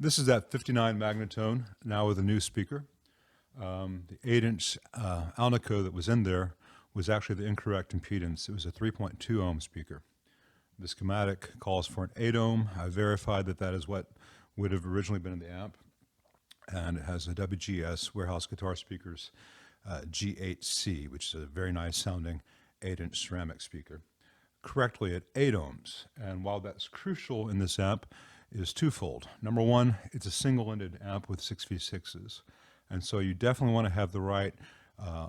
This is that 59 Magnatone, now with a new speaker. The 8-inch Alnico that was in there was actually the incorrect impedance. It was a 3.2 ohm speaker. The schematic calls for an 8 ohm. I verified that that is what would have originally been in the amp. And it has a WGS Warehouse Guitar Speakers G8C, which is a very nice sounding 8-inch ceramic speaker, correctly at 8 ohms. And while that's crucial in this amp, is twofold. Number one, it's a single-ended amp with 6v6s. And so you definitely want to have the right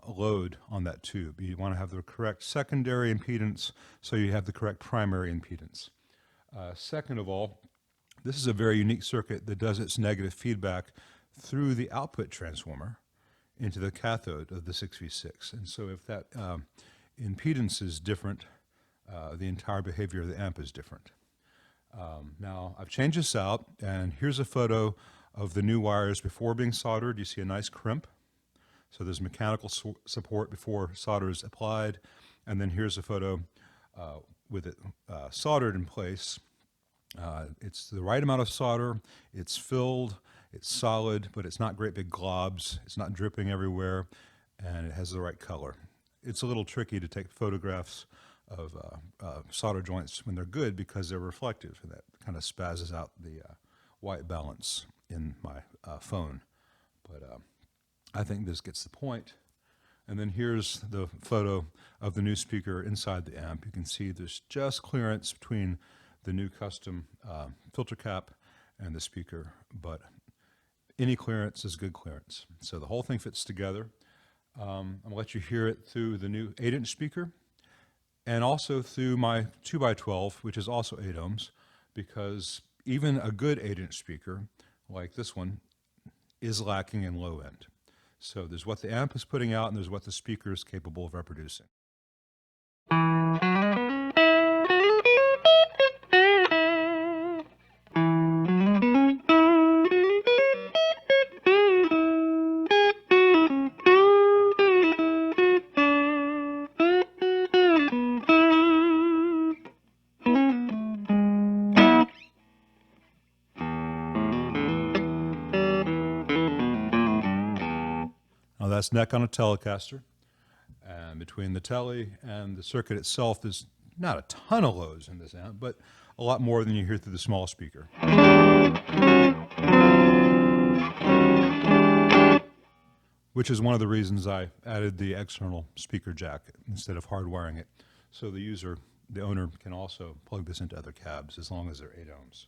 load on that tube. You want to have the correct secondary impedance so you have the correct primary impedance. Second of all, this is a very unique circuit that does its negative feedback through the output transformer into the cathode of the 6v6. And so if that impedance is different, the entire behavior of the amp is different. Now I've changed this out, and here's a photo of the new wires before being soldered. You see a nice crimp. So there's mechanical support before solder is applied. And then here's a photo with it soldered in place. It's the right amount of solder. It's filled. It's solid, but it's not great big globs. It's not dripping everywhere, and it has the right color. It's a little tricky to take photographs of solder joints when they're good because they're reflective, and that kind of spazzes out the white balance in my phone. But I think this gets the point. And then here's the photo of the new speaker inside the amp. You can see there's just clearance between the new custom filter cap and the speaker, but any clearance is good clearance. So the whole thing fits together. I'm going to let you hear it through the new 8-inch speaker and also through my 2x12, which is also 8 ohms, because even a good 8-inch speaker, like this one, is lacking in low end. So there's what the amp is putting out, and there's what the speaker is capable of reproducing. Now that's neck on a Telecaster, and between the Tele and the circuit itself, there's not a ton of lows in this amp, but a lot more than you hear through the small speaker. Which is one of the reasons I added the external speaker jack instead of hardwiring it, so the owner can also plug this into other cabs as long as they're 8 ohms.